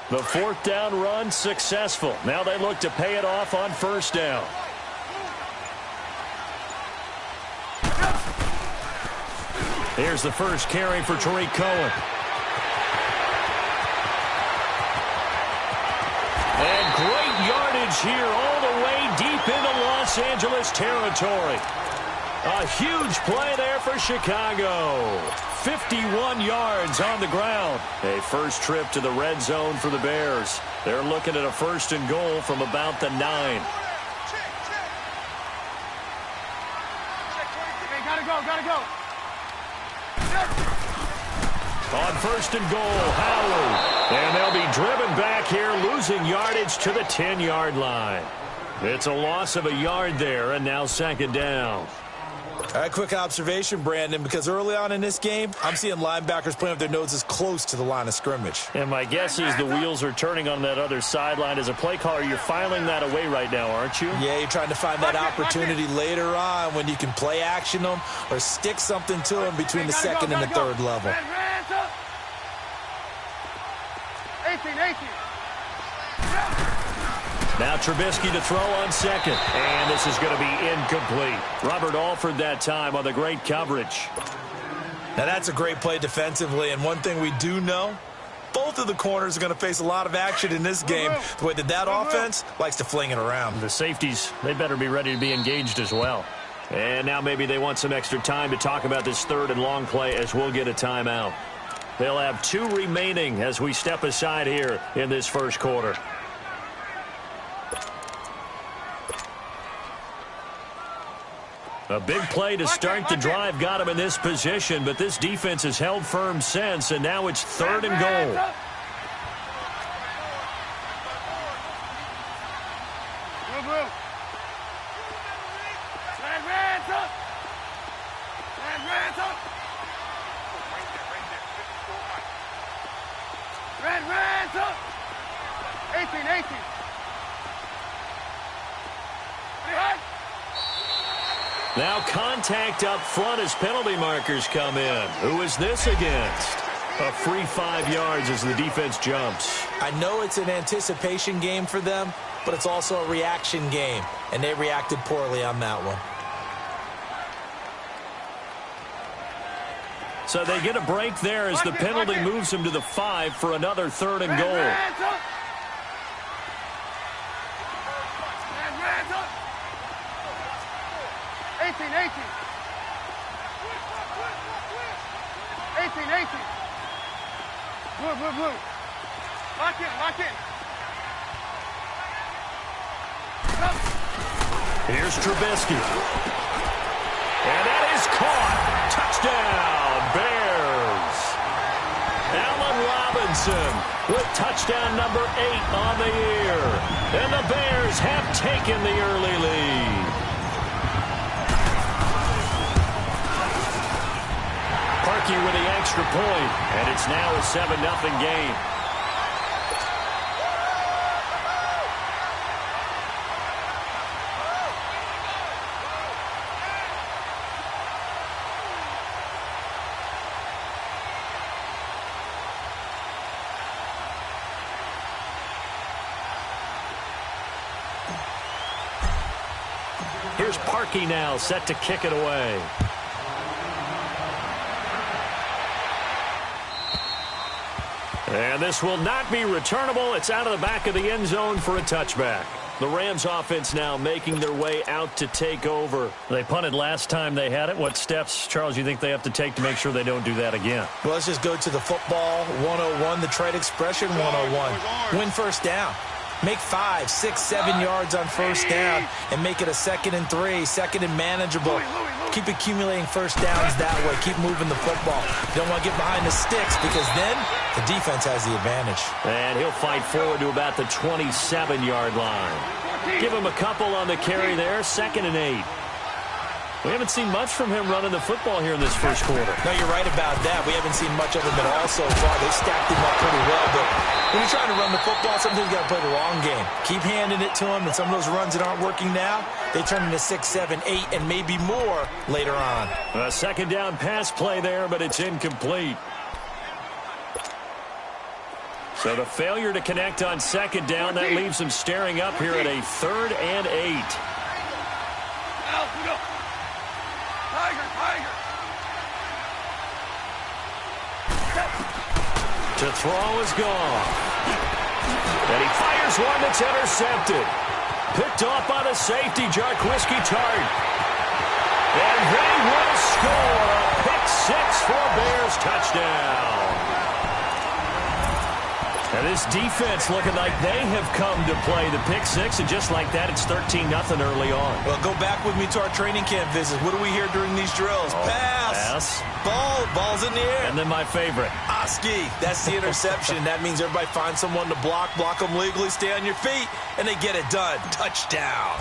The fourth down run successful. Now they look to pay it off on first down. Here's the first carry for Tariq Cohen. And great yardage here all the way deep into Los Angeles territory. A huge play there for Chicago. 51 yards on the ground. A first trip to the red zone for the Bears. They're looking at a first and goal from about the 9. Hey, gotta go. On first and goal, Howard. And they'll be driven back here, losing yardage to the 10-yard line. It's a loss of a yard there, and now second down. All right, quick observation, Brandon, because early on in this game, I'm seeing linebackers playing with their noses close to the line of scrimmage. And my guess is the wheels are turning on that other sideline. As a play caller, you're filing that away right now, aren't you? Yeah, you're trying to find that opportunity later on when you can play action them or stick something to them between the second and the third level. 18. Now Trubisky to throw on second. And this is going to be incomplete. Robert Alford that time on the great coverage. Now that's a great play defensively, and one thing we do know, both of the corners are going to face a lot of action in this game. The way that offense likes to fling it around. The safeties, they better be ready to be engaged as well. And now maybe they want some extra time to talk about this third and long play as we'll get a timeout. They'll have 2 remaining as we step aside here in this first quarter. A big play to start the drive got him in this position, but this defense has held firm since, and now it's third and goal. Now contact up front as penalty markers come in. Who is this against? A free 5 yards as the defense jumps. I know it's an anticipation game for them, but it's also a reaction game, and they reacted poorly on that one. So they get a break there as the penalty moves them to the 5 for another third and goal. 18. Blue. Lock in. Here's Trubisky. And that is caught. Touchdown, Bears. Allen Robinson with touchdown number 8 on the year. And the Bears have taken the early lead. Parkey with the extra point, and it's now a 7-0 game. Here's Parkey now, set to kick it away. And this will not be returnable. It's out of the back of the end zone for a touchback. The Rams offense now making their way out to take over. They punted last time they had it. What steps, Charles, you think they have to take to make sure they don't do that again? Well, let's just go to the football 101, the trade expression 101. Win first down. Make 5, 6, 7 yards on first down and make it a 2nd and 3, 2nd and manageable. Keep accumulating first downs that way. Keep moving the football. You don't want to get behind the sticks because then the defense has the advantage. And he'll fight forward to about the 27-yard line. Give him a couple on the carry there, 2nd and 8. We haven't seen much from him running the football here in this first quarter. No, you're right about that. We haven't seen much of him at all so far. They've stacked him up pretty well, but when you're trying to run the football, sometimes you got to play the long game. Keep handing it to him, and some of those runs that aren't working now, they turn into 6, 7, 8, and maybe more later on. A second down pass play there, but it's incomplete. So the failure to connect on second down, that leaves them staring up here at a 3rd and 8. To throw is gone. And he fires one that's intercepted. Picked off by the safety, Jarkwiski Tart. And they will score a pick 6 for a Bears touchdown. And this defense looking like they have come to play the pick 6, and just like that, it's 13-0 early on. Well, go back with me to our training camp visits. What do we hear during these drills? Pass. Ball's in the air. And then my favorite. Oski. That's the interception. That means everybody finds someone to block them legally, stay on your feet, and they get it done. Touchdown.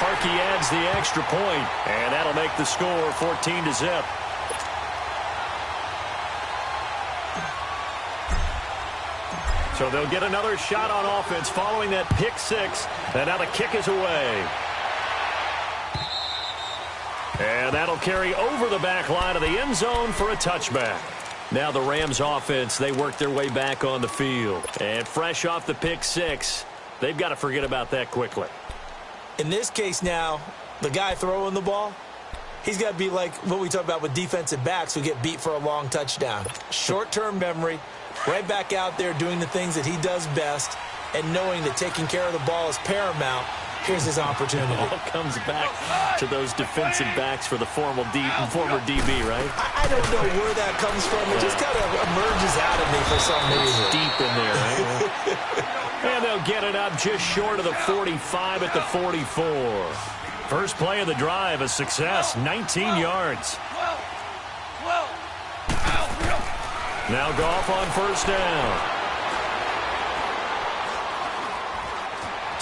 Parkey adds the extra point, and that'll make the score 14-0. So they'll get another shot on offense following that pick 6, and now the kick is away. And that'll carry over the back line of the end zone for a touchback. Now the Rams offense, they work their way back on the field. And fresh off the pick 6, they've got to forget about that quickly. In this case now, the guy throwing the ball, he's got to be like what we talk about with defensive backs who get beat for a long touchdown. Short-term memory, right back out there doing the things that he does best, and knowing that taking care of the ball is paramount. Here's his opportunity. It all comes back to those defensive backs for the former DB, right? I don't know where that comes from. It just kind of emerges out of me for some reason. Deep in there, right? And they'll get it up just short of the 45 at the 44. First play of the drive, a success, 19 yards. Now Goff on first down.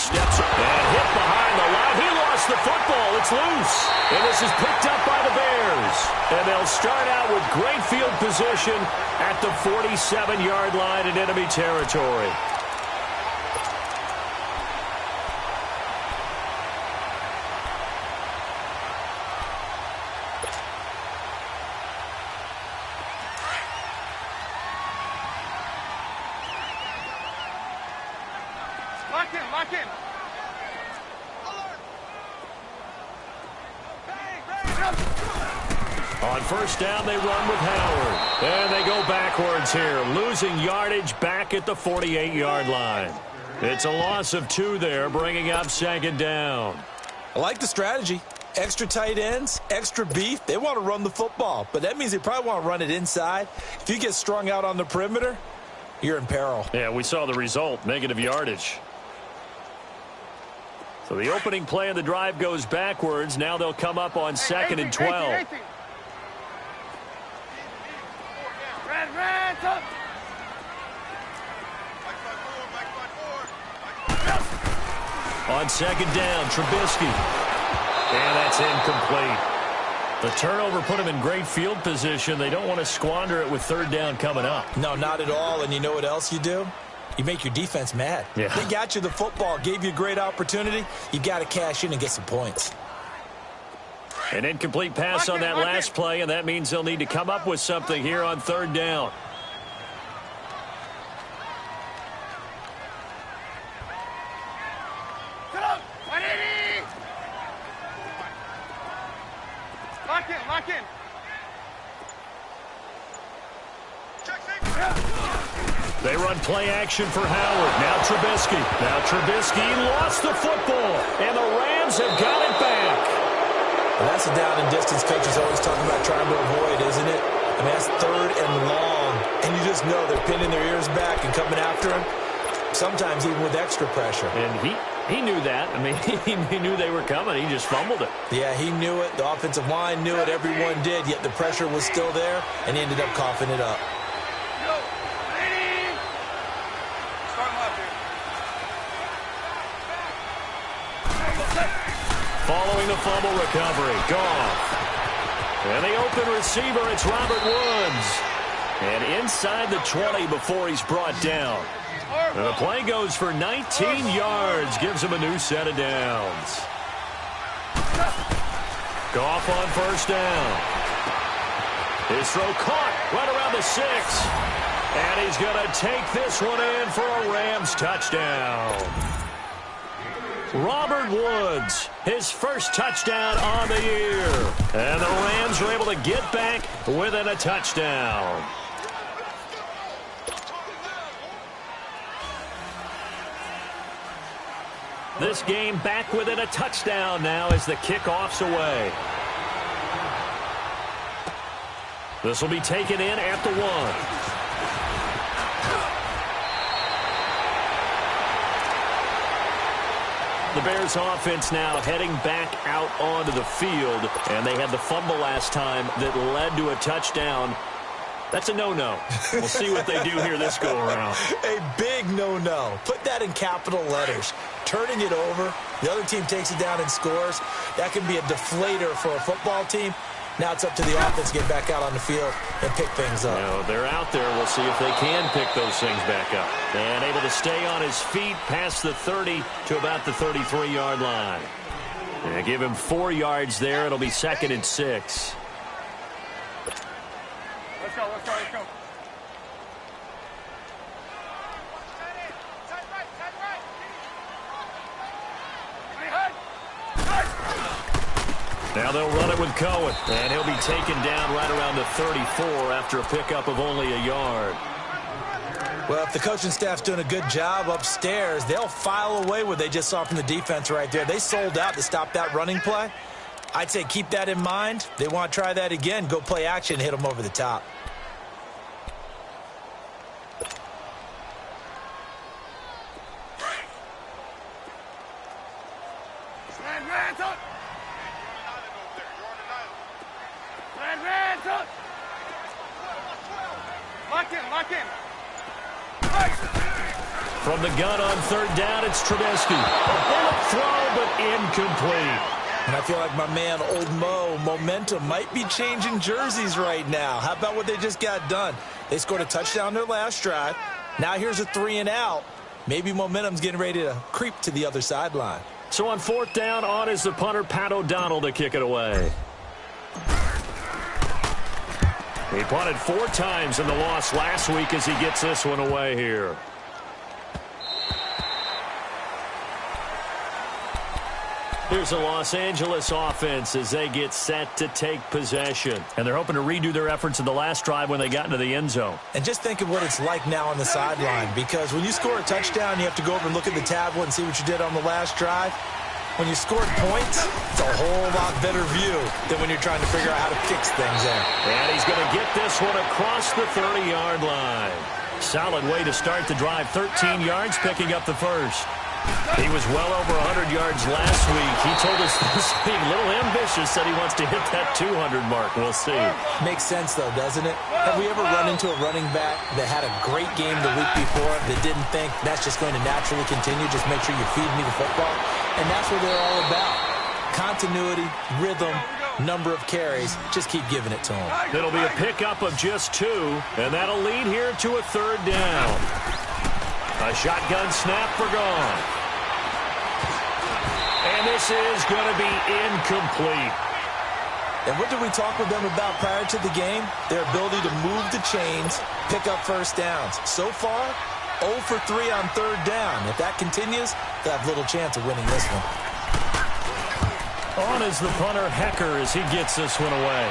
Steps up and hit behind the line. He lost the football. It's loose. And this is picked up by the Bears. And they'll start out with great field position at the 47-yard line in enemy territory. Lock in. On first down, they run with Howard. And they go backwards here, losing yardage back at the 48-yard line. It's a loss of 2 there, bringing up second down. I like the strategy. Extra tight ends, extra beef. They want to run the football, but that means they probably want to run it inside. If you get strung out on the perimeter, you're in peril. Yeah, we saw the result, negative yardage. So the opening play of the drive goes backwards. Now they'll come up on 2nd and 12. 18. Red, up. On second down, Trubisky. And that's incomplete. The turnover put them in great field position. They don't want to squander it with third down coming up. No, not at all. And you know what else you do? You make your defense mad. Yeah. They got you the football, gave you a great opportunity. You got to cash in and get some points. An incomplete pass on that last play, and that means they'll need to come up with something here on third down. Lock in. They run play action for Howard. Now Trubisky lost the football, and the Rams have got it back. Well, that's a down and distance coaches always talking about trying to avoid, isn't it? I mean, that's third and long, and you just know they're pinning their ears back and coming after him, sometimes even with extra pressure. And he knew that. I mean, he knew they were coming. He just fumbled it. Yeah, he knew it. The offensive line knew it. Everyone did, yet the pressure was still there, and he ended up coughing it up. Following the fumble recovery, Goff. And the open receiver, it's Robert Woods. And inside the 20 before he's brought down. And the play goes for 19 yards, gives him a new set of downs. Goff on first down. His throw caught right around the 6. And he's going to take this one in for a Rams touchdown. Robert Woods, his first touchdown on the year. And the Rams are able to get back within a touchdown. This game back within a touchdown now as the kickoff's away. This will be taken in at the 1. The Bears offense now heading back out onto the field, and they had the fumble last time that led to a touchdown. That's a no-no. We'll see what they do here this go-around. A big no-no. Put that in capital letters. Turning it over, the other team takes it down and scores. That can be a deflator for a football team. Now it's up to the offense to get back out on the field and pick things up. No, they're out there. We'll see if they can pick those things back up. And able to stay on his feet past the 30 to about the 33-yard line. And give him 4 yards there. It'll be 2nd and 6. Let's go, let's go, let's go. Now they'll run it with Cohen, and he'll be taken down right around the 34 after a pickup of only a yard. Well, if the coaching staff's doing a good job upstairs, they'll file away what they just saw from the defense right there. They sold out to stop that running play. I'd say keep that in mind. They want to try that again. Go play action, hit them over the top. From the gun on 3rd down, it's Trubisky. A bullet throw, but incomplete. And I feel like my man, Old Mo, momentum might be changing jerseys right now. How about what they just got done? They scored a touchdown their last drive. Now here's a 3 and out. Maybe momentum's getting ready to creep to the other sideline. So on 4th down, on is the punter, Pat O'Donnell, to kick it away. He punted 4 times in the loss last week as he gets this one away here. Here's the Los Angeles offense as they get set to take possession. And they're hoping to redo their efforts in the last drive when they got into the end zone. And just think of what it's like now on the sideline, because when you score a touchdown, you have to go over and look at the tablet and see what you did on the last drive. When you scored points, it's a whole lot better view than when you're trying to figure out how to fix things there. And he's going to get this one across the 30-yard line. Solid way to start the drive. 13 yards, picking up the first. He was well over 100 yards last week. He told us this week, a little ambitious, said he wants to hit that 200 mark. We'll see. Makes sense, though, doesn't it? Have we ever run into a running back that had a great game the week before that didn't think that's just going to naturally continue? Just make sure you feed me the football. And that's what they're all about. Continuity, rhythm, number of carries. Just keep giving it to them. It'll be a pickup of just 2, and that'll lead here to a 3rd down. A shotgun snap for Gone. And this is going to be incomplete. And what did we talk with them about prior to the game? Their ability to move the chains, pick up first downs. So far, 0 for 3 on 3rd down. If that continues, they'll have little chance of winning this one. On is the punter, Hecker, as he gets this one away.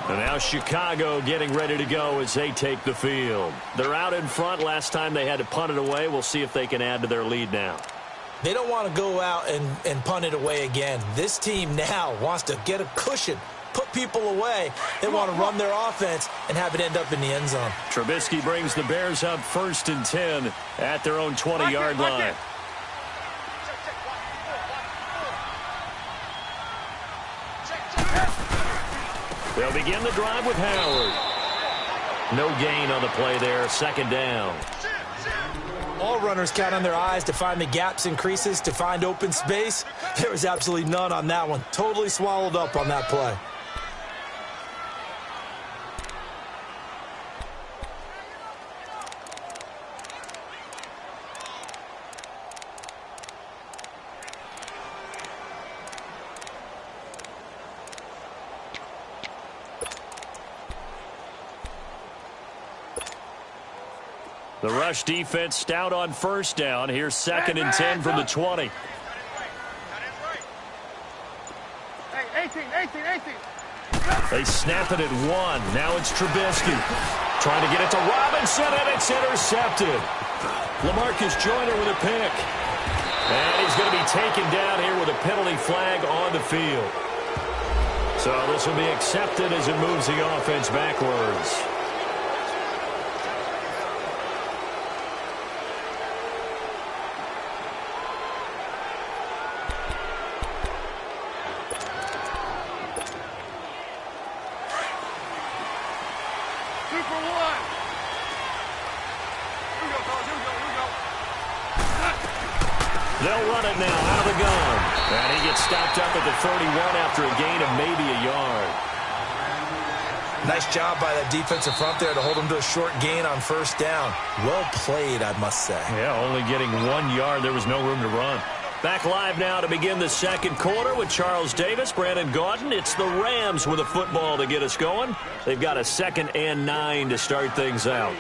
And now Chicago getting ready to go as they take the field. They're out in front. Last time they had to punt it away. We'll see if they can add to their lead now. They don't want to go out and punt it away again. This team now wants to get a cushion, put people away. They want to run their offense and have it end up in the end zone. Trubisky brings the Bears up 1st and 10 at their own 20-yard line. They'll begin the drive with Howard. No gain on the play there, 2nd down. All runners count on their eyes to find the gaps and creases, to find open space. There was absolutely none on that one. Totally swallowed up on that play. The rush defense stout on first down. Here's 2nd and 10 from the 20. Hey, 18. They snap it at 1. Now it's Trubisky. Trying to get it to Robinson, and it's intercepted. LaMarcus Joyner with a pick. And he's going to be taken down here with a penalty flag on the field. So this will be accepted as it moves the offense backwards. They'll run it now out of the gun. And he gets stopped up at the 31 after a gain of maybe a yard. Nice job by that defensive front there to hold him to a short gain on first down. Well played, I must say. Yeah, only getting 1 yard. There was no room to run. Back live now to begin the second quarter with Charles Davis, Brandon Gaudin. It's the Rams with a football to get us going. They've got a 2nd and 9 to start things out.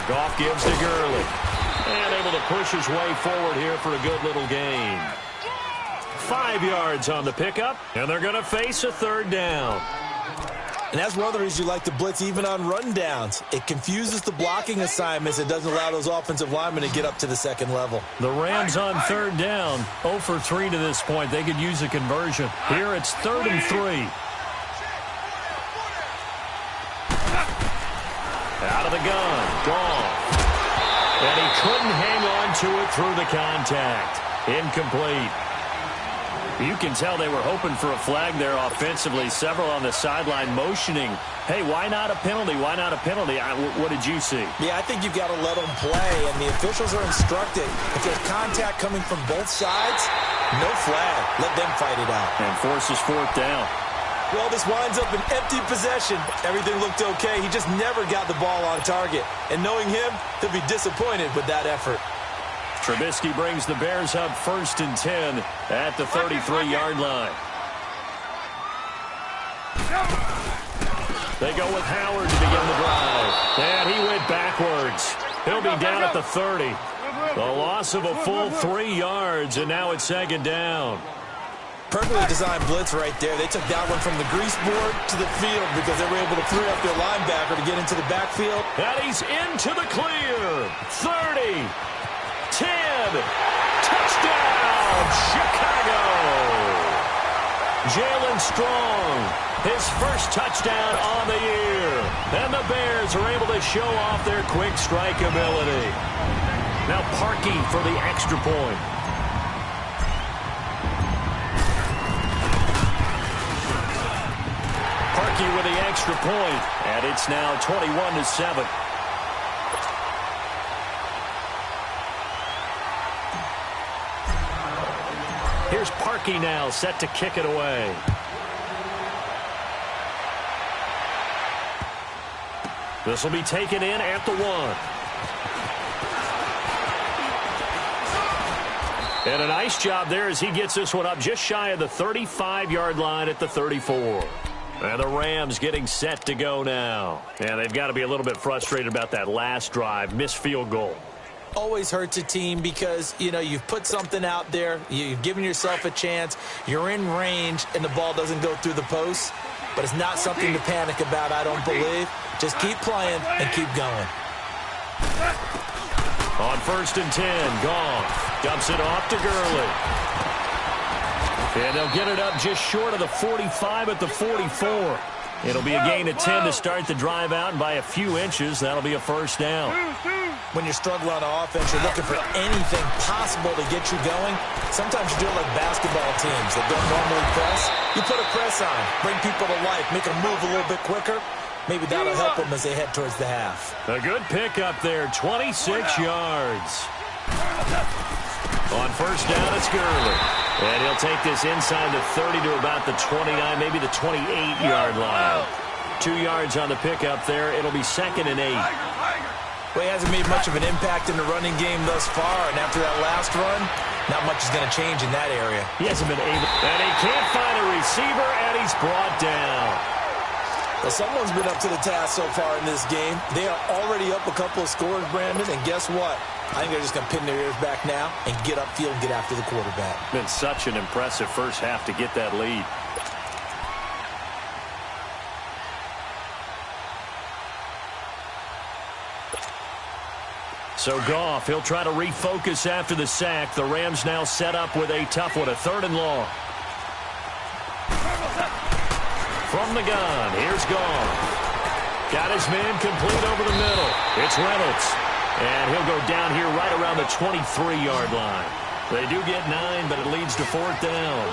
Goff gives to Gurley. And able to push his way forward here for a good little gain. 5 yards on the pickup, and they're going to face a 3rd down. And that's one of the reasons you like to blitz even on run downs. It confuses the blocking assignments. It doesn't allow those offensive linemen to get up to the second level. The Rams on 3rd down, 0 for 3 to this point. They could use a conversion. Here it's 3rd and 3. Out of the gun, Goff. And he couldn't hang on to it through the contact. Incomplete. You can tell they were hoping for a flag there offensively. Several on the sideline motioning, hey, why not a penalty? Why not a penalty? What did you see? Yeah, I think you've got to let them play, and the officials are instructed. If there's contact coming from both sides, no flag. Let them fight it out. And forces 4th down. Well, this winds up an empty possession. Everything looked okay. He just never got the ball on target. And knowing him, he'll be disappointed with that effort. Trubisky brings the Bears up 1st and 10 at the 33-yard line. They go with Howard to begin the drive. And he went backwards. He'll be down at the 30. The loss of a full 3 yards, and now it's 2nd down. Perfectly designed blitz right there. They took that one from the grease board to the field because they were able to free up their linebacker to get into the backfield. And he's into the clear. 30, 10, touchdown, Chicago. Jalen Strong, his first touchdown on the year. And the Bears are able to show off their quick strike ability. Now Parkey for the extra point. Parkey with the extra point, and it's now 21-7. Here's Parkey now, set to kick it away. This will be taken in at the 1. And a nice job there as he gets this one up just shy of the 35-yard line at the 34. And the Rams getting set to go now. And they've got to be a little bit frustrated about that last drive, missed field goal. Always hurts a team because, you know, you've put something out there, you've given yourself a chance, you're in range, and the ball doesn't go through the post. But it's not something to panic about, I don't believe. Just keep playing and keep going. On 1st and 10, Goff dumps it off to Gurley. And they'll get it up just short of the 45 at the 44. It'll be a gain of 10 to start the drive out, and by a few inches, that'll be a 1st down. When you're struggling on offense, you're looking for anything possible to get you going. Sometimes you do it like basketball teams that don't normally press. You put a press on, bring people to life, make them move a little bit quicker. Maybe that'll help them as they head towards the half. A good pickup there, 26 yards. On 1st down, it's Gurley. And he'll take this inside the 30 to about the 29, maybe the 28-yard line. 2 yards on the pickup there. It'll be 2nd and 8. Well, he hasn't made much of an impact in the running game thus far, and after that last run, not much is going to change in that area. He hasn't been able, and he can't find a receiver, and he's brought down. Well, someone's been up to the task so far in this game. They are already up a couple of scores, Brandon, and guess what? I think they're just going to pin their ears back now and get upfield and get after the quarterback. Been such an impressive first half to get that lead. So Goff, he'll try to refocus after the sack. The Rams now set up with a tough one, a 3rd and long. From the gun, here's Goff. Got his man complete over the middle. It's Reynolds. And he'll go down here right around the 23-yard line. They do get 9, but it leads to 4th down.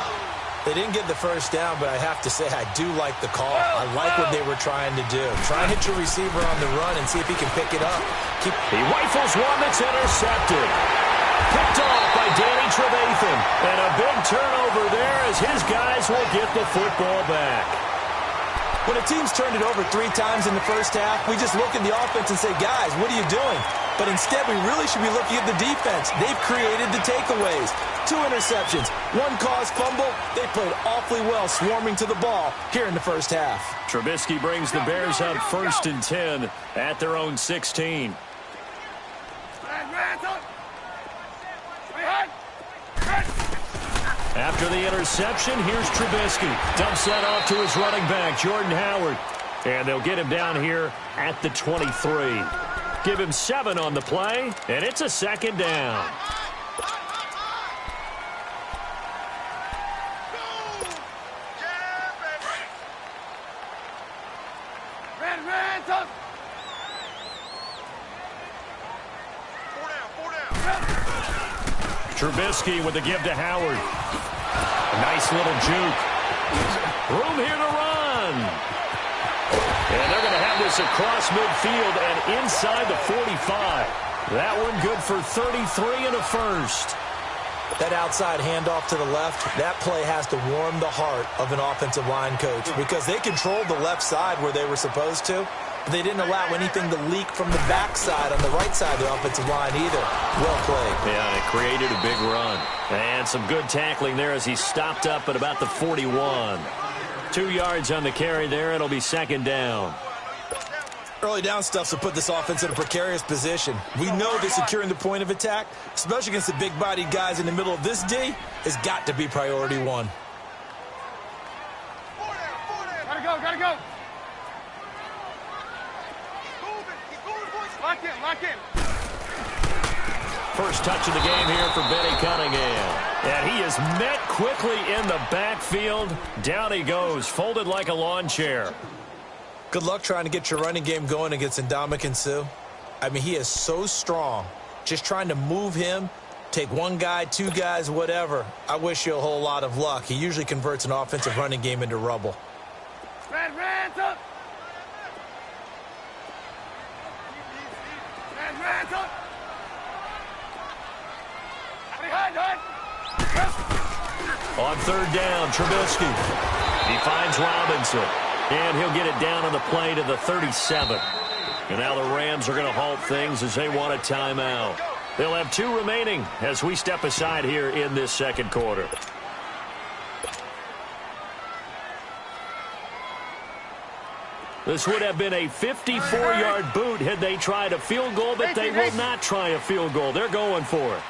They didn't get the first down, but I have to say I do like the call. I like what they were trying to do. Try and hit your receiver on the run and see if he can pick it up. He rifles one that's intercepted. Picked off by Danny Trevathan. And a big turnover there as his guys will get the football back. When a team's turned it over 3 times in the first half, we just look at the offense and say, guys, what are you doing? But instead, we really should be looking at the defense. They've created the takeaways. 2 interceptions, 1 caused fumble. They played awfully well swarming to the ball here in the first half. Trubisky brings the Bears up 1st and 10 at their own 16. After the interception, here's Trubisky. Dumps that off to his running back, Jordan Howard. And they'll get him down here at the 23. Give him 7 on the play, and it's a 2nd down. Trubisky with the give to Howard. Nice little juke. Room here to run. And they're going to have this across midfield and inside the 45. That one good for 33 and a first. That outside handoff to the left, that play has to warm the heart of an offensive line coach because they controlled the left side where they were supposed to. They didn't allow anything to leak from the backside on the right side of the offensive line either. Well played. Yeah, and it created a big run. And some good tackling there as he stopped up at about the 41. 2 yards on the carry there. It'll be 2nd down. Early down stuff to put this offense in a precarious position. We know that securing the point of attack, especially against the big-bodied guys in the middle of this D, has got to be priority 1. Gotta go. Lock in. First touch of the game here for Benny Cunningham. And he is met quickly in the backfield. Down he goes, folded like a lawn chair. Good luck trying to get your running game going against Ndamukong Suh. I mean, he is so strong. Just trying to move him, take 1 guy, 2 guys, whatever. I wish you a whole lot of luck. He usually converts an offensive running game into rubble. Hands up. On 3rd down, Trubisky. He finds Robinson. And he'll get it down on the play to the 37. And now the Rams are going to halt things as they want a timeout. They'll have 2 remaining as we step aside here in this 2nd quarter. This would have been a 54-yard boot had they tried a field goal, but they will not try a field goal. They're going for it.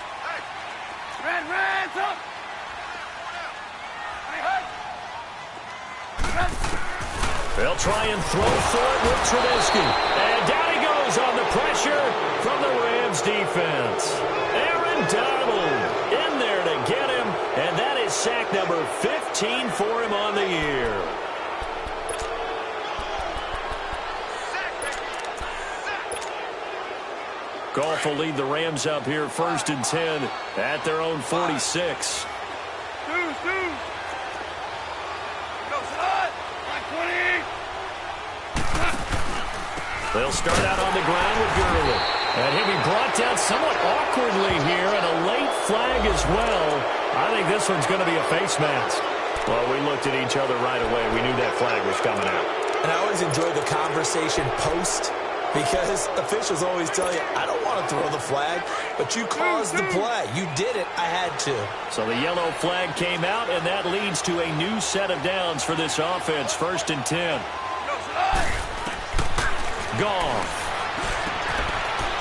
They'll try and throw for it with Trubisky. And down he goes on the pressure from the Rams defense. Aaron Donald in there to get him, and that is sack number 15 for him on the year. Goff will lead the Rams up here 1st and 10 at their own 46. They'll start out on the ground with Gurley. And he'll be brought down somewhat awkwardly here, and a late flag as well. I think this one's going to be a face mask. Well, we looked at each other right away. We knew that flag was coming out. And I always enjoy the conversation post because officials always tell you, I don't want to throw the flag, but you caused the play. You did it. I had to. So the yellow flag came out, and that leads to a new set of downs for this offense. 1st and 10. Goff.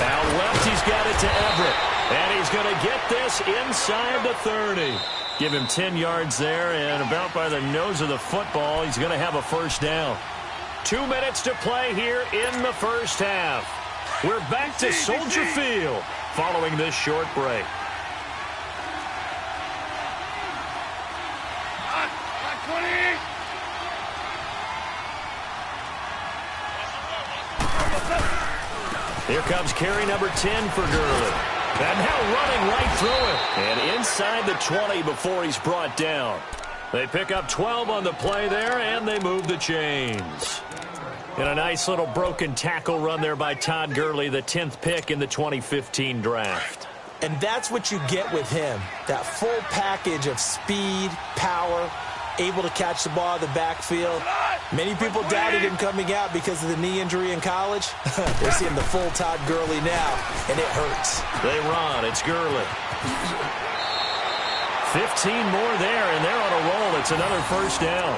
Out left, he's got it to Everett. And he's going to get this inside the 30. Give him 10 yards there, and about by the nose of the football, he's going to have a 1st down. 2 minutes to play here in the 1st half. We're back to Soldier Field following this short break. Here comes carry number 10 for Gurley. And now running right through it. And inside the 20 before he's brought down. They pick up 12 on the play there, and they move the chains. And a nice little broken tackle run there by Todd Gurley, the 10th pick in the 2015 draft. And that's what you get with him, that full package of speed, power, able to catch the ball in the backfield. Many people doubted him coming out because of the knee injury in college. They're seeing the full Todd Gurley now, and it hurts. They run. It's Gurley. 15 more there, and they're on a roll. It's another 1st down.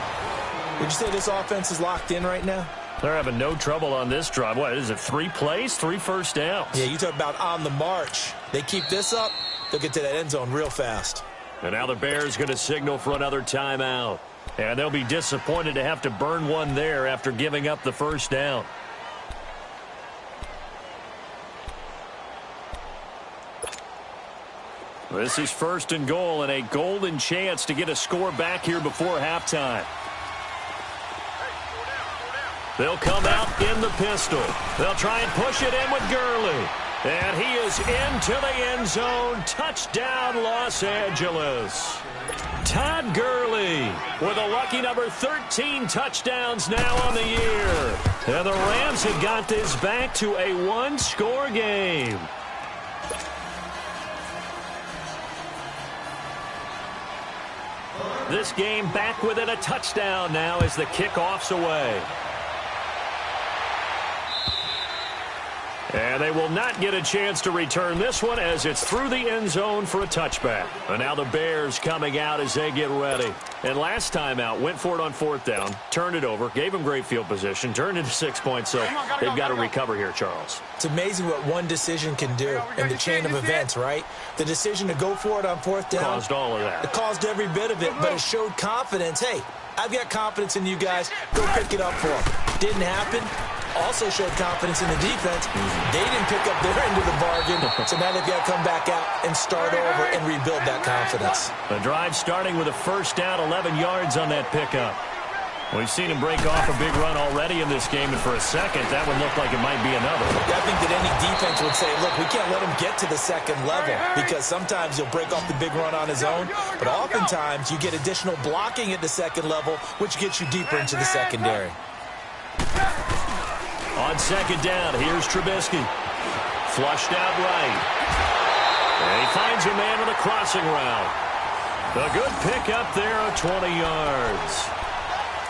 Would you say this offense is locked in right now? They're having no trouble on this drive. What is it, 3 plays, 3 first downs? Yeah, you talk about on the march. They keep this up, they'll get to that end zone real fast. And now the Bears going to signal for another timeout. And they'll be disappointed to have to burn one there after giving up the 1st down. This is 1st and goal and a golden chance to get a score back here before halftime. They'll come out in the pistol. They'll try and push it in with Gurley. And he is into the end zone. Touchdown, Los Angeles. Todd Gurley with a lucky number 13 touchdowns now on the year. And the Rams have got this back to a 1-score game. This game back within a touchdown now as the kickoff's away. And they will not get a chance to return this one as it's through the end zone for a touchback. And now the Bears coming out as they get ready. And last time out, went for it on 4th down, turned it over, gave them great field position, turned it to 6 points, so they've got to recover here, Charles. It's amazing what one decision can do in the chain of events, right? The decision to go for it on 4th down. Caused all of that. It caused every bit of it, but it showed confidence. Hey, I've got confidence in you guys. Go pick it up for them. Didn't happen. Also showed confidence in the defense. They didn't pick up their end of the bargain, so now they've got to come back out and start over and rebuild that confidence. The drive starting with a 1st down, 11 yards on that pickup. We've seen him break off a big run already in this game, and for a second, that would look like it might be another. Yeah, I think that any defense would say, look, we can't let him get to the 2nd level because sometimes he'll break off the big run on his own, but oftentimes you get additional blocking at the 2nd level, which gets you deeper into the secondary. On 2nd down, here's Trubisky. Flushed out right. And he finds a man with a crossing route. A good pickup there of 20 yards.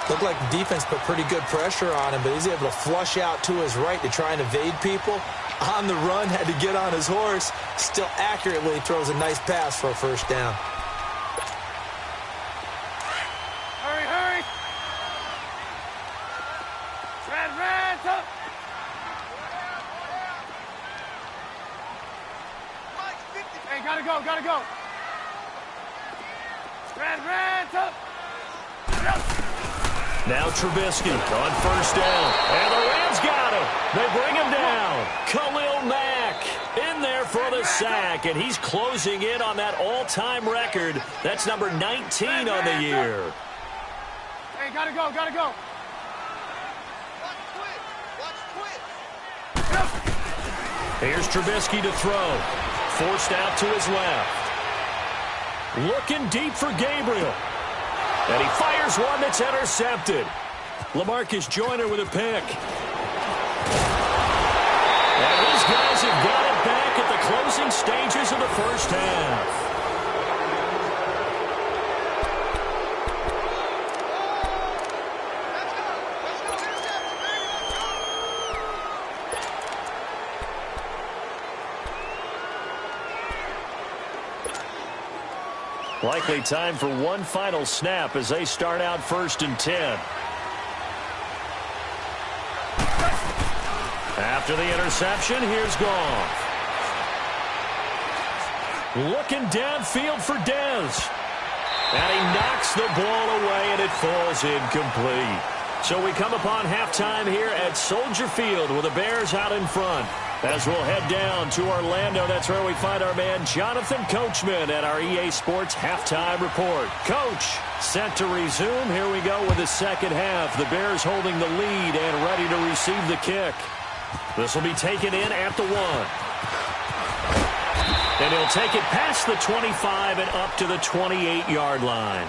Looked like the defense put pretty good pressure on him, but he's able to flush out to his right to try and evade people. On the run, had to get on his horse. Still accurately throws a nice pass for a 1st down. Hurry! Red, up! Hey, gotta go! Red, up! Now Trubisky on 1st down. And the Rams got him. They bring him down. Khalil Mack in there for the sack. And he's closing in on that all-time record. That's number 19 on the year. Hey, gotta go! Here's Trubisky to throw. Forced out to his left. Looking deep for Gabriel. And he fires one that's intercepted. LaMarcus Joyner with a pick. And these guys have got it back at the closing stages of the 1st half. Likely time for one final snap as they start out 1st and 10. After the interception, here's Goff. Looking downfield for Dez. And he knocks the ball away, and it falls incomplete. So we come upon halftime here at Soldier Field with the Bears out in front. As we'll head down to Orlando, that's where we find our man Jonathan Coachman at our EA Sports Halftime Report. Coach, set to resume. Here we go with the second half. The Bears holding the lead and ready to receive the kick. This will be taken in at the 1. And he'll take it past the 25 and up to the 28-yard line.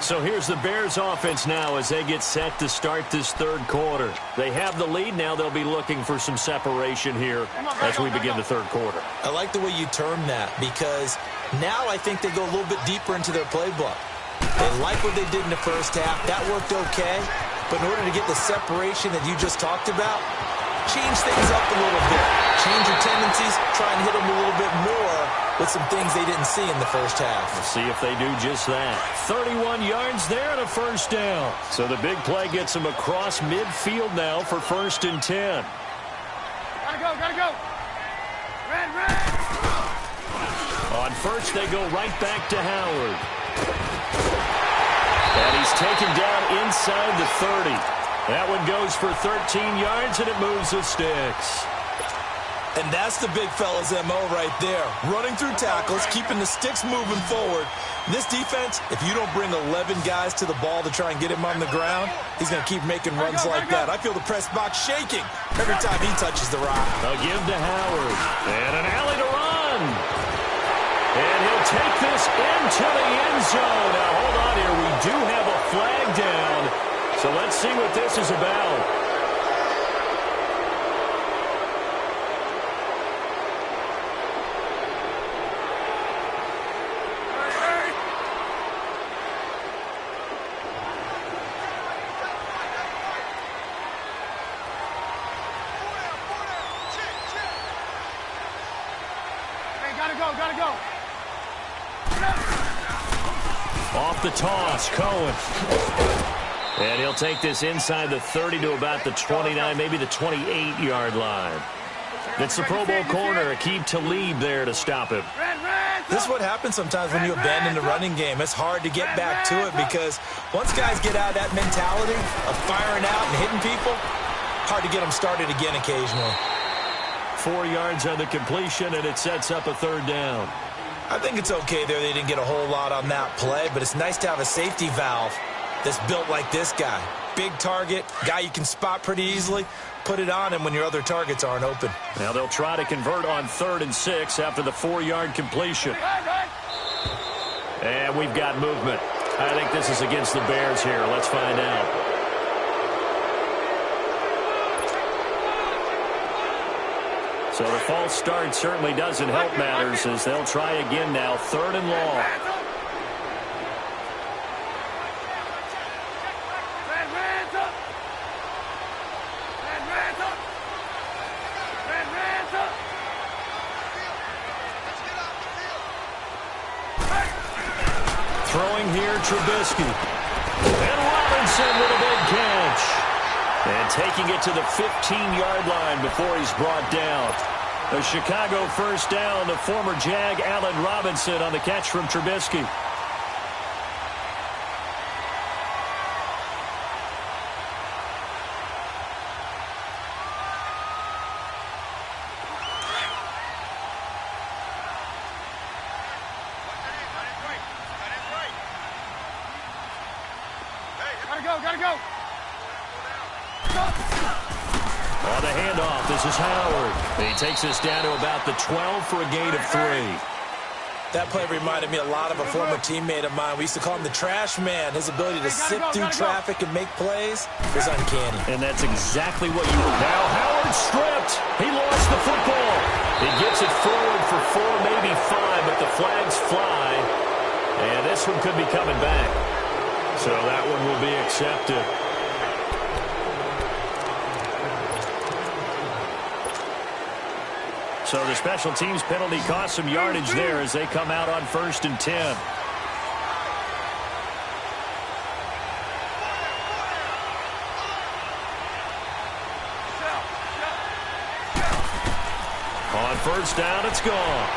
So here's the Bears offense now as they get set to start this third quarter. They have the lead. Now they'll be looking for some separation here as we begin the third quarter. I like the way you term that because now I think they go a little bit deeper into their playbook. They like what they did in the first half. That worked okay. But in order to get the separation that you just talked about, change things up a little bit. Change your tendencies. Try and hit them a little bit more with some things they didn't see in the first half. We'll see if they do just that. 31 yards there and a first down. So the big play gets them across midfield now for 1st and 10. Gotta go, gotta go. Red. On first, they go right back to Howard. And he's taken down inside the 30. That one goes for 13 yards, and it moves the sticks. And that's the big fella's MO right there. Running through tackles, keeping the sticks moving forward. This defense, if you don't bring 11 guys to the ball to try and get him on the ground, he's going to keep making runs like that. I feel the press box shaking every time he touches the rock. They'll give to Howard. And an alley to run. And he'll take this into the end zone. Now, hold on here. We do have a flag down. So let's see what this is about. Gotta go. Off the toss, Cohen. And he'll take this inside the 30 to about the 29, maybe the 28-yard line. It's the Pro Bowl corner, Aqib Talib there to stop him. This is what happens sometimes when you abandon the running game. It's hard to get back to it because once guys get out of that mentality of firing out and hitting people, hard to get them started again occasionally. 4 yards on the completion, and it sets up a third down. I think it's okay there. They didn't get a whole lot on that play, but it's nice to have a safety valve that's built like this guy. Big target, guy you can spot pretty easily. Put it on him when your other targets aren't open. Now they'll try to convert on 3rd and 6 after the 4-yard completion. And we've got movement. I think this is against the Bears here. Let's find out. So the false start certainly doesn't help matters as they'll try again now. 3rd and long. Throwing here, Trubisky. And Robinson with a big catch. And taking it to the 15-yard line before he's brought down. A Chicago first down. The former Jag, Allen Robinson, on the catch from Trubisky. Gotta go. On the handoff, this is Howard. He takes this down to about the 12 for a gain of 3. That play reminded me a lot of a former teammate of mine. We used to call him the trash man. His ability to sit through traffic and make plays was uncanny. And that's exactly what you want. Now Howard stripped. He lost the football. He gets it forward for 4, maybe 5, but the flags fly. And this one could be coming back. So that one will be accepted. So the special teams penalty cost some yardage there as they come out on 1st and 10. On first down, it's gone.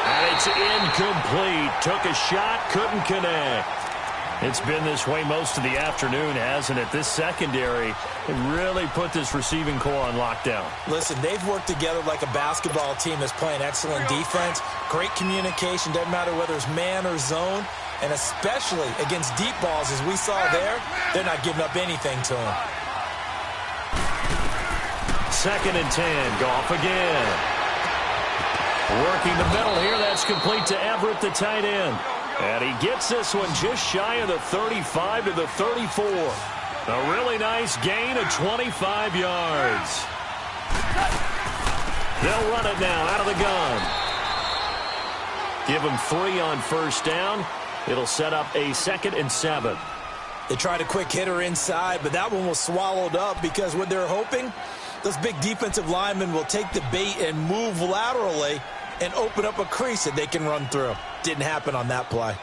And it's incomplete. Took a shot, couldn't connect. It's been this way most of the afternoon, hasn't it? This secondary really put this receiving core on lockdown. Listen, they've worked together like a basketball team that's playing excellent defense. Great communication, doesn't matter whether it's man or zone. And especially against deep balls, as we saw there, they're not giving up anything to them. 2nd and 10, Goff again. Working the middle here, that's complete to Everett, the tight end. And he gets this one just shy of the 35 to the 34. A really nice gain of 25 yards. They'll run it now out of the gun. Give him 3 on first down. It'll set up a 2nd and 7. They tried a quick hitter inside, but that one was swallowed up because what they're hoping, those big defensive linemen will take the bait and move laterally and open up a crease that they can run through. Didn't happen on that play.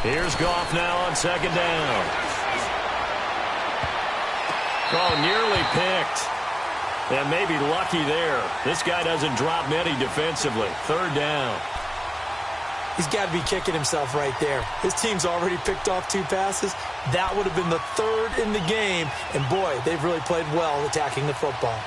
Here's Goff now on 2nd down. Oh, nearly picked. And maybe lucky there. This guy doesn't drop many defensively. 3rd down. He's got to be kicking himself right there. His team's already picked off 2 passes. That would have been the 3rd in the game. And, boy, they've really played well attacking the football.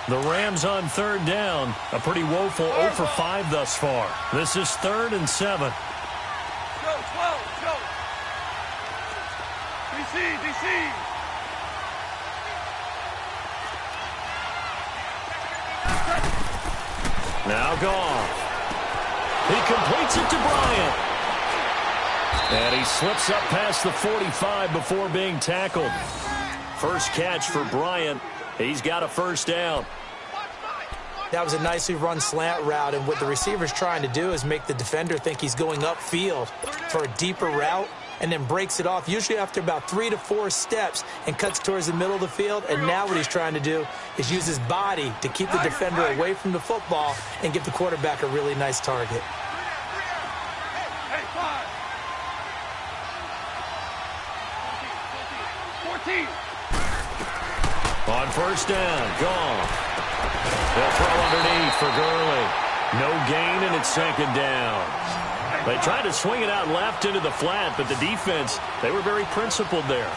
The Rams on 3rd down. A pretty woeful 0 for 5 thus far. This is 3rd and 7. Go, 12, go. DC. Now Goff. He completes it to Bryant. And he slips up past the 45 before being tackled. First catch for Bryant. He's got a first down. That was a nicely run slant route, and what the receiver's trying to do is make the defender think he's going upfield for a deeper route and then breaks it off, usually after about 3 to 4 steps, and cuts towards the middle of the field. And now what he's trying to do is use his body to keep the defender away from the football and give the quarterback a really nice target. Hey, 14. On first down, Goff. They'll throw underneath for Gurley. No gain, and it's 2nd down. They tried to swing it out left into the flat, but the defense, they were very principled there.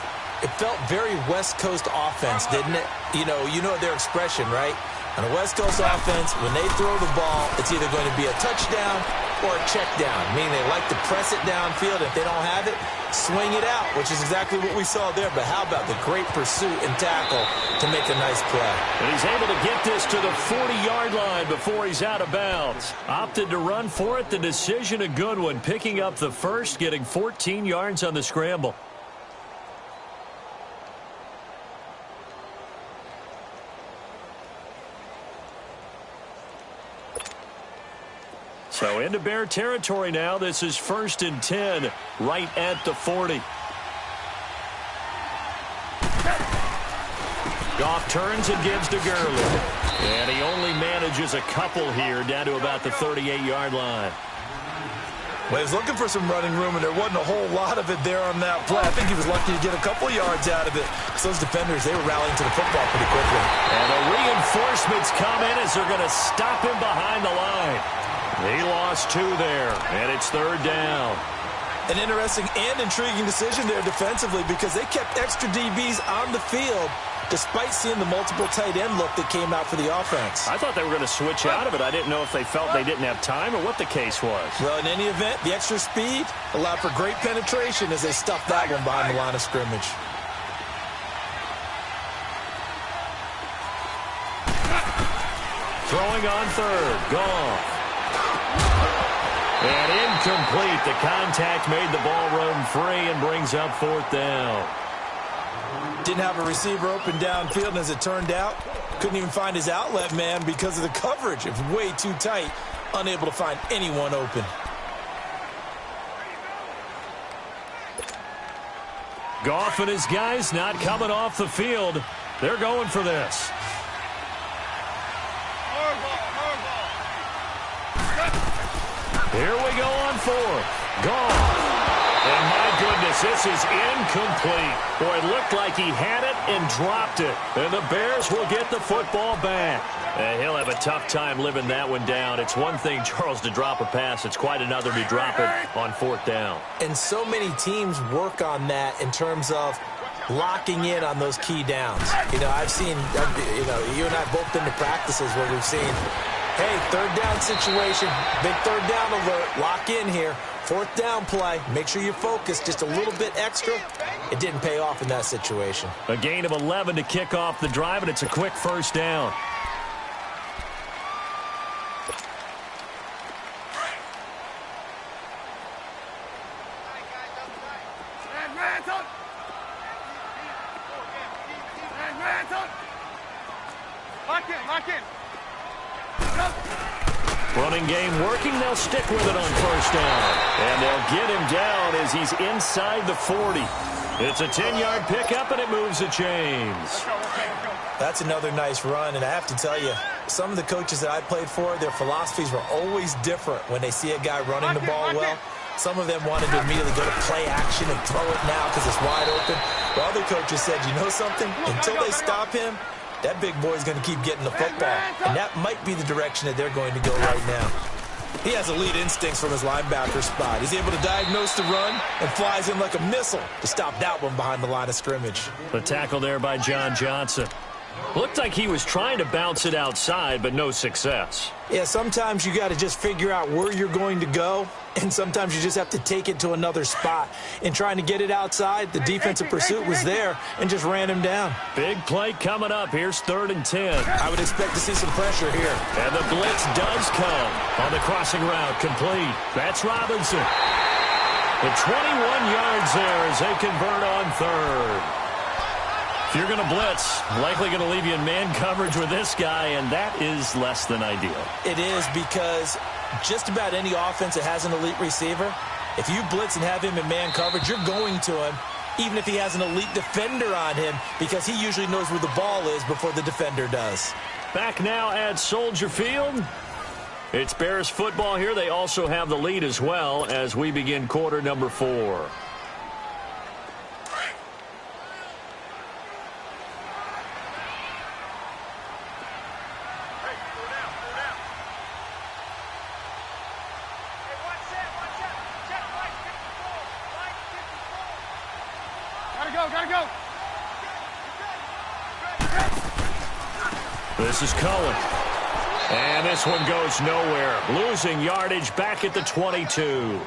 It felt very West Coast offense, didn't it? You know their expression, right? On a West Coast offense, when they throw the ball, it's either going to be a touchdown or a check down, meaning they like to press it downfield. If they don't have it, swing it out, which is exactly what we saw there. But how about the great pursuit and tackle to make a nice play? And he's able to get this to the 40-yard line before he's out of bounds. Opted to run for it. The decision a good one, picking up the first, getting 14 yards on the scramble. So into Bear territory now. This is 1st and 10, right at the 40. Goff turns and gives to Gurley. And he only manages a couple here, down to about the 38-yard line. Well, he was looking for some running room, and there wasn't a whole lot of it there on that play. I think he was lucky to get a couple yards out of it. So those defenders, they were rallying to the football pretty quickly. And the reinforcements come in as they're going to stop him behind the line. He lost 2 there, and it's 3rd down. An interesting and intriguing decision there defensively, because they kept extra DBs on the field despite seeing the multiple tight end look that came out for the offense. I thought they were going to switch out of it. I didn't know if they felt they didn't have time or what the case was. Well, in any event, the extra speed allowed for great penetration as they stuffed that one behind the line of scrimmage. Throwing on 3rd, Goff. And incomplete. The contact made the ball roam free and brings up 4th down. Didn't have a receiver open downfield, and as it turned out, couldn't even find his outlet man because of the coverage. It was way too tight, unable to find anyone open. Goff and his guys not coming off the field. They're going for this. Here we go on fourth. Goff. And my goodness, this is incomplete. Boy, it looked like he had it and dropped it. And the Bears will get the football back. He'll have a tough time living that one down. It's one thing, Charles, to drop a pass. It's quite another to drop it on fourth down. And so many teams work on that in terms of locking in on those key downs. I've seen, you and I both been to practices where we've seen, hey, third down situation, big third down alert, lock in here. Fourth down play, make sure you focus just a little bit extra. It didn't pay off in that situation. A gain of 11 to kick off the drive, and it's a quick first down. Lock in. Running game working. They'll stick with it on first down. And they'll get him down as he's inside the 40. It's a 10-yard pickup, and it moves the chains. That's another nice run, and I have to tell you, some of the coaches that I played for, their philosophies were always different when they see a guy running the ball well. Some of them wanted to immediately go to play action and throw it now because it's wide open. But other coaches said, you know something? Until they stop him, that big boy's going to keep getting the football. And that might be the direction that they're going to go right now. He has elite instincts from his linebacker spot. He's able to diagnose the run and flies in like a missile to stop that one behind the line of scrimmage. The tackle there by John Johnson. Looked like he was trying to bounce it outside, but no success. Yeah, sometimes you got to just figure out where you're going to go, and sometimes you just have to take it to another spot. In trying to get it outside, the defensive pursuit was there and just ran him down. Big play coming up. Here's 3rd and 10. I would expect to see some pressure here. And the blitz does come on the crossing route. Complete. That's Robinson. The 21 yards there as they convert on 3rd. If you're going to blitz, likely going to leave you in man coverage with this guy, and that is less than ideal. It is, because just about any offense that has an elite receiver, if you blitz and have him in man coverage, you're going to him, even if he has an elite defender on him, because he usually knows where the ball is before the defender does. Back now at Soldier Field. It's Bears football here. They also have the lead as well as we begin quarter number 4. Gotta go. This is Cohen. And this one goes nowhere. Losing yardage back at the 22.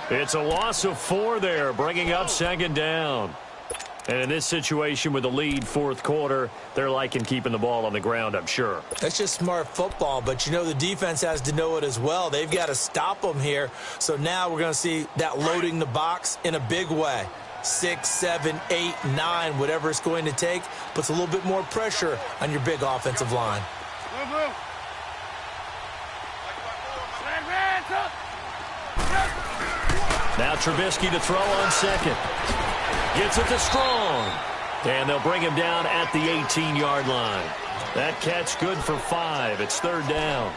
It's a loss of 4 there, bringing up 2nd down. And in this situation with the lead 4th quarter, they're liking keeping the ball on the ground, I'm sure. That's just smart football, but you know the defense has to know it as well. They've got to stop them here. So now we're going to see that loading the box in a big way. 6, 7, 8, 9, whatever it's going to take, puts a little bit more pressure on your big offensive line. Now Trubisky to throw on 2nd. Gets it to Strong. And they'll bring him down at the 18-yard line. That catch good for 5. It's 3rd down.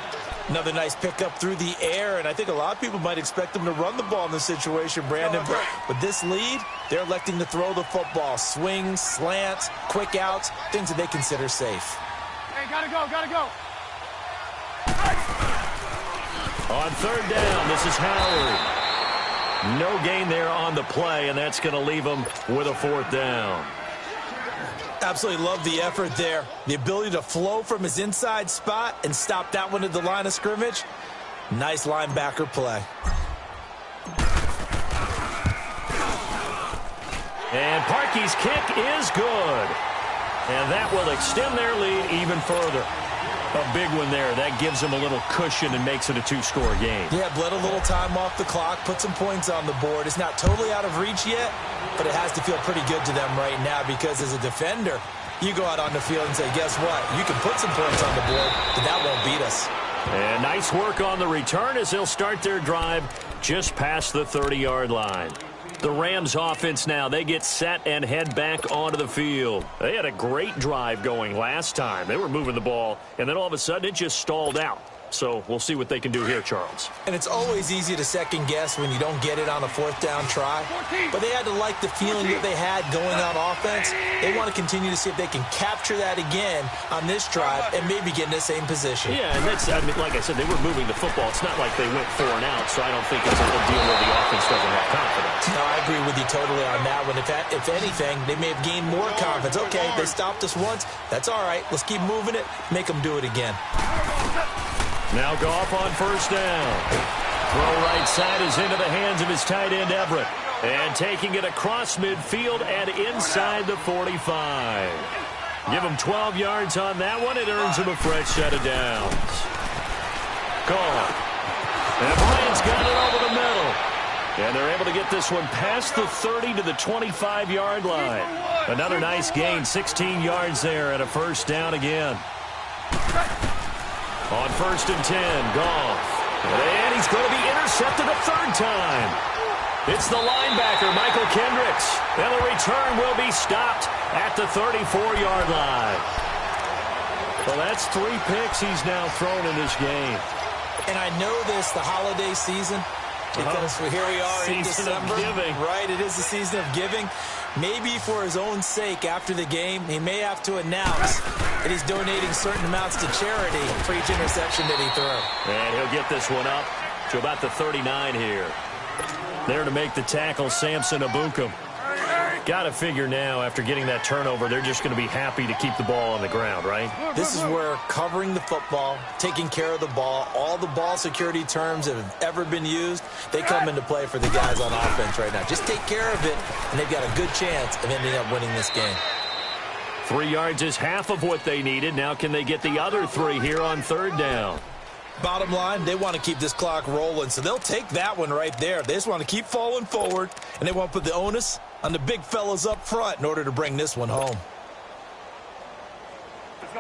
Another nice pickup through the air, and I think a lot of people might expect them to run the ball in this situation, Brandon. But with this lead, they're electing to throw the football. Swings, slants, quick outs, things that they consider safe. Hey, gotta go. On 3rd down, this is Howard. No gain there on the play, and that's going to leave them with a 4th down. Absolutely love the effort there. The ability to flow from his inside spot and stop that one at the line of scrimmage. Nice linebacker play. And Parkey's kick is good. And that will extend their lead even further. A big one there. That gives them a little cushion and makes it a 2-score game. Yeah, bled a little time off the clock, put some points on the board. It's not totally out of reach yet, but it has to feel pretty good to them right now because as a defender, you go out on the field and say, guess what? You can put some points on the board, but that won't beat us. And nice work on the return as they'll start their drive just past the 30-yard line. The Rams offense now, they get set and head back onto the field. They had a great drive going last time. They were moving the ball, and then all of a sudden it just stalled out. So we'll see what they can do here, Charles. And it's always easy to second guess when you don't get it on a fourth down try. But they had to like the feeling that they had going on offense. They want to continue to see if they can capture that again on this drive and maybe get in the same position. Yeah, and that's, I mean, like I said, they were moving the football. It's not like they went 4 and out, so I don't think it's a deal where the offense doesn't have confidence. No, I agree with you totally on that one. If anything, they may have gained more confidence. Okay, they stopped us once. That's all right. Let's keep moving it. Make them do it again. Now Goff on first down. Throw right side is into the hands of his tight end, Everett. And taking it across midfield and inside the 45. Give him 12 yards on that one. It earns him a fresh set of downs. Goff. And Bryant's got it over the middle. And they're able to get this one past the 30 to the 25-yard line. Another nice gain, 16 yards there and a first down again. On first and 10, Goff. And he's going to be intercepted a third time. It's the linebacker, Michael Kendricks. And the return will be stopped at the 34-yard line. Well, that's 3 picks he's now thrown in this game. And I know this, the holiday season, because here we are in December. Right, it is the season of giving. Maybe for his own sake, after the game, he may have to announce that he's donating certain amounts to charity for each interception that he threw. And he'll get this one up to about the 39 here. There to make the tackle, Samson Abukum. Got to figure now, after getting that turnover, they're just going to be happy to keep the ball on the ground, right? This is where covering the football, taking care of the ball, all the ball security terms that have ever been used, they come into play for the guys on offense right now. Just take care of it, and they've got a good chance of ending up winning this game. 3 yards is half of what they needed. Now can they get the other 3 here on third down? Bottom line, they want to keep this clock rolling, so they'll take that one right there. They just want to keep falling forward, and they want to put the onus on the big fellas up front in order to bring this one home.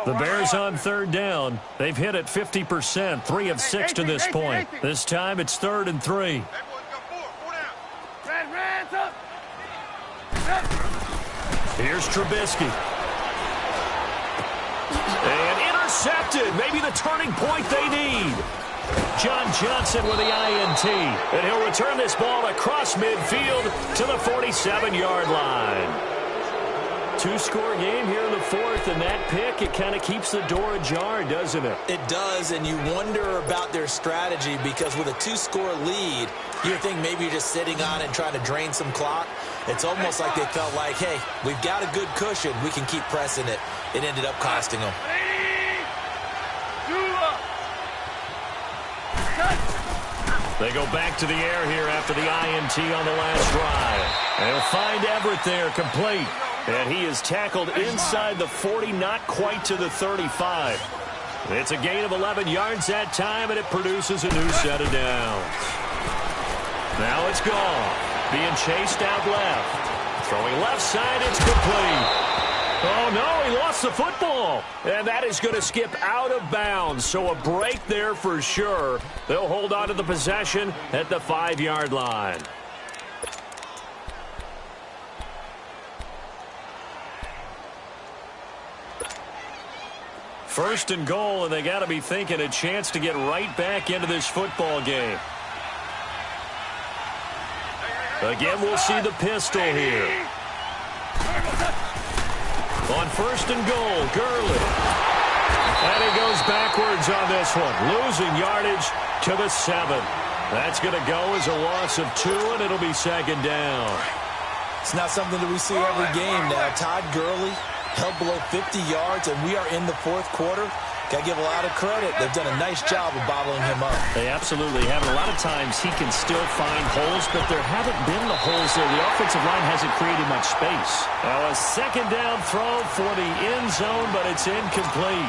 The Bears on third down. They've hit it 50%, 3 of 6 to this point. This time it's 3rd and 3. Here's Trubisky. And intercepted. Maybe the turning point they need. John Johnson with the INT. And he'll return this ball across midfield to the 47-yard line. 2-score game here in the 4th, and that pick, it kind of keeps the door ajar, doesn't it? It does, and you wonder about their strategy because with a 2-score lead, you think maybe you're just sitting on it and trying to drain some clock. It's almost like they felt like, hey, we've got a good cushion. We can keep pressing it. It ended up costing them. They go back to the air here after the INT on the last drive. They'll find Everett there, complete. And he is tackled inside the 40, not quite to the 35. It's a gain of 11 yards that time, and it produces a new set of downs. Now it's gone. Being chased out left. Throwing left side, it's complete. Oh, no, he lost the football. And that is going to skip out of bounds. So a break there for sure. They'll hold on to the possession at the 5-yard line. First and goal, and they got to be thinking a chance to get right back into this football game. Again, we'll see the pistol here. On first and goal, Gurley. And he goes backwards on this one, losing yardage to the 7. That's going to go as a loss of 2, and it'll be 2nd down. It's not something that we see every game now. Todd Gurley held below 50 yards, and we are in the 4th quarter. Got to give a lot of credit. They've done a nice job of bottling him up. They absolutely have. And a lot of times he can still find holes, but there haven't been the holes there. The offensive line hasn't created much space. Now a 2nd down throw for the end zone, but it's incomplete.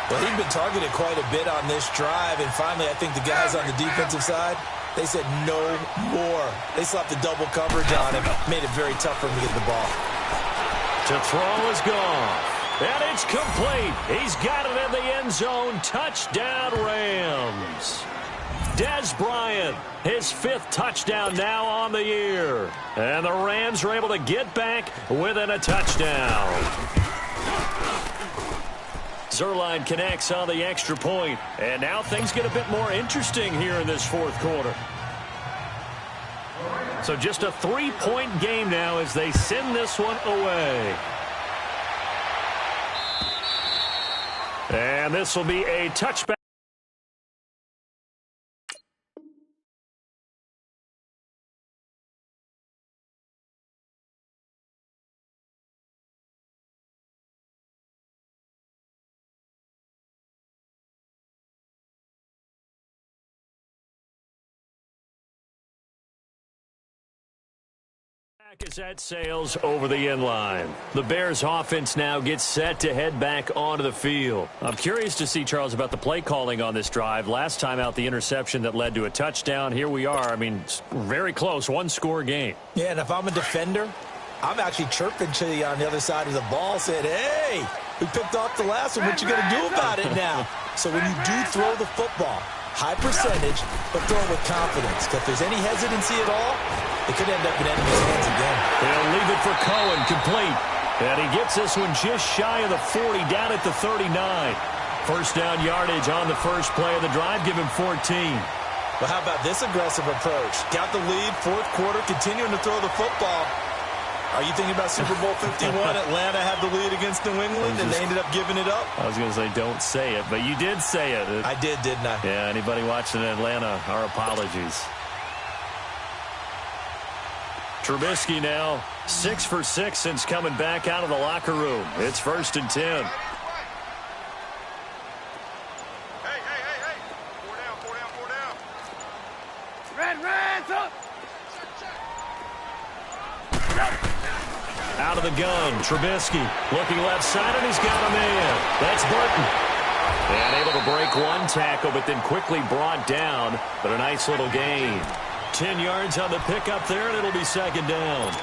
Well, he'd been targeted quite a bit on this drive, and finally I think the guys on the defensive side, they said no more. They slapped the double coverage on him, made it very tough for him to get the ball. To throw is gone. And it's complete. He's got it in the end zone. Touchdown, Rams. Dez Bryant, his 5th touchdown now on the year. And the Rams are able to get back within a touchdown. Zerline connects on the extra point. And now things get a bit more interesting here in this 4th quarter. So just a 3-point game now as they send this one away. And this will be a touchback. Is at sails over the inline. The Bears offense now gets set to head back onto the field. I'm curious to see, Charles, about the play calling on this drive. Last time out, the interception that led to a touchdown. Here we are. I mean, very close, 1-score game. Yeah, and if I'm a defender, I'm actually chirping to you on the other side of the ball, saying, hey, we picked off the last one. What you going to do about it now? So when you do throw the football, high percentage, but throw it with confidence. Because if there's any hesitancy at all, it could end up in enemy's hands again. They'll leave it for Cohen, complete. And he gets this one just shy of the 40, down at the 39. First down yardage on the first play of the drive, give him 14. Well, how about this aggressive approach? Got the lead, 4th quarter, continuing to throw the football. Are you thinking about Super Bowl 51? Atlanta had the lead against New England, and they ended up giving it up? I was going to say, don't say it, but you did say it. I did, didn't I? Yeah, anybody watching Atlanta, our apologies. Trubisky now 6 for 6 since coming back out of the locker room. It's 1st and 10. Hey. 4 down. Red, up. Out of the gun, Trubisky looking left side, and he's got a man. That's Burton. And able to break one tackle, but then quickly brought down. But a nice little gain. 10 yards on the pickup there, and it'll be 2nd down.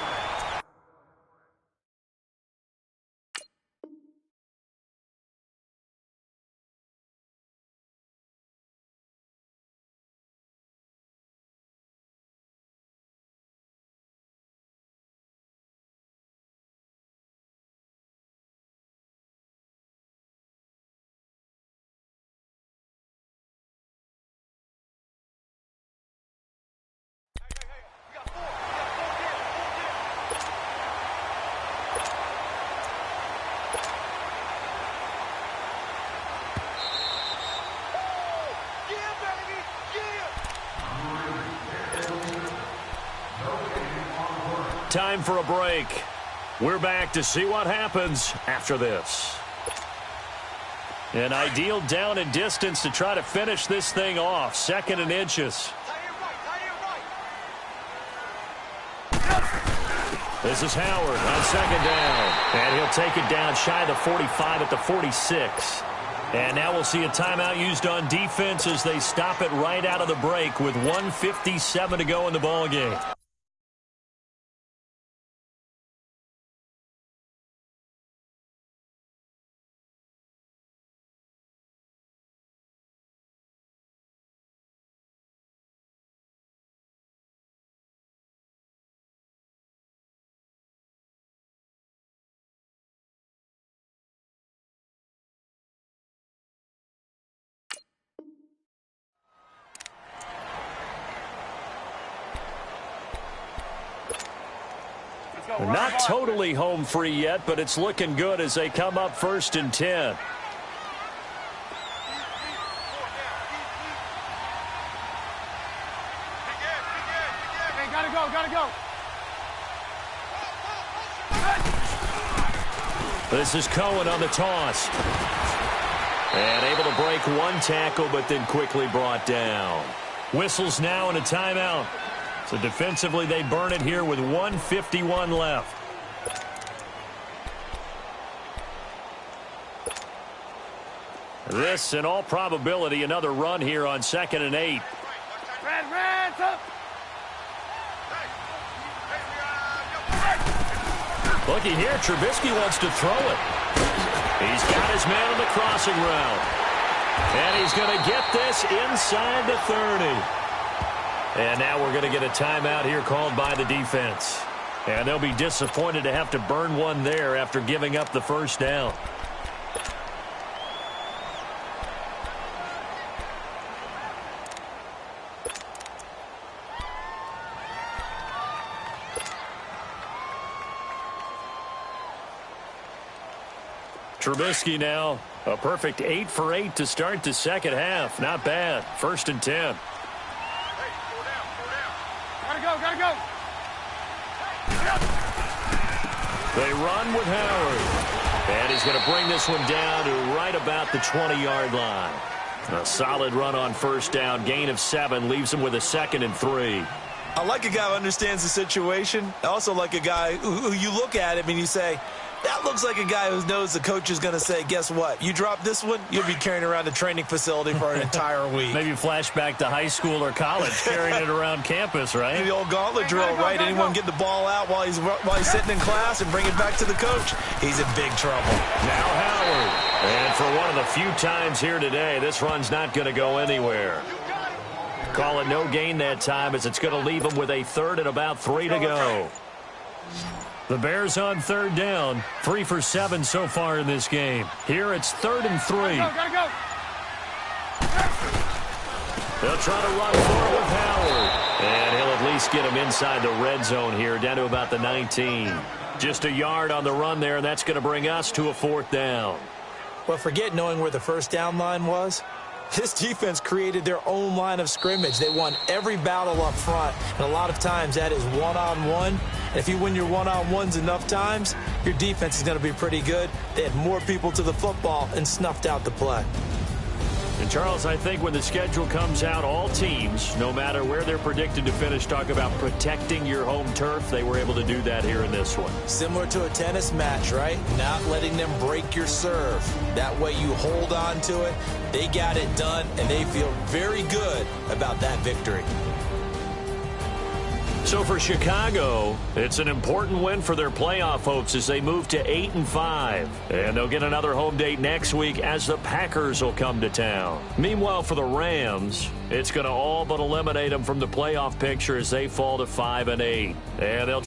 Time for a break. We're back to see what happens after this. An ideal down and distance to try to finish this thing off. 2nd and inches. This is Howard on 2nd down. And he'll take it down shy of the 45 at the 46. And now we'll see a timeout used on defense as they stop it right out of the break with 1:57 to go in the ballgame. Not totally home free yet, but it's looking good as they come up 1st and 10. Hey, gotta go. This is Cohen on the toss. And able to break one tackle, but then quickly brought down. Whistles now and a timeout. So defensively, they burn it here with 1:51 left. This, in all probability, another run here on 2nd and 8. Red, up. Looking here, Trubisky wants to throw it. He's got his man on the crossing route. And he's going to get this inside the 30. And now we're going to get a timeout here called by the defense. And they'll be disappointed to have to burn one there after giving up the first down. Trubisky now, a perfect 8 for 8 to start the second half. Not bad. 1st and 10. Hey, gotta go, gotta go. They run with Howard. And he's going to bring this one down to right about the 20-yard line. A solid run on first down. Gain of 7 leaves him with a 2nd and 3. I like a guy who understands the situation. I also like a guy who you look at him and you say, that looks like a guy who knows the coach is going to say, guess what? You drop this one, you'll be carrying around the training facility for an entire week. Maybe flashback to high school or college, carrying it around campus, right? The old gauntlet drill, right? Anyone get the ball out while he's sitting in class and bring it back to the coach? He's in big trouble. Now Howard. And for one of the few times here today, this run's not going to go anywhere. Call it no gain that time as it's going to leave him with a 3rd and about 3 to go. The Bears on 3rd down. 3 for 7 so far in this game. Here it's 3rd and 3. Gotta go. They'll try to run for it with Howard. And he'll at least get him inside the red zone here, down to about the 19. Just a yard on the run there, and that's going to bring us to a 4th down. Well, forget knowing where the first down line was. This defense created their own line of scrimmage. They won every battle up front, and a lot of times that is one-on-one. And if you win your one-on-ones enough times, your defense is going to be pretty good. They had more people to the football and snuffed out the play. And, Charles, I think when the schedule comes out, all teams, no matter where they're predicted to finish, talk about protecting your home turf. They were able to do that here in this one. Similar to a tennis match, right? Not letting them break your serve. That way you hold on to it. They got it done, and they feel very good about that victory. So for Chicago, it's an important win for their playoff hopes as they move to 8-5. And they'll get another home date next week as the Packers will come to town. Meanwhile, for the Rams, it's going to all but eliminate them from the playoff picture as they fall to 5-8. And they'll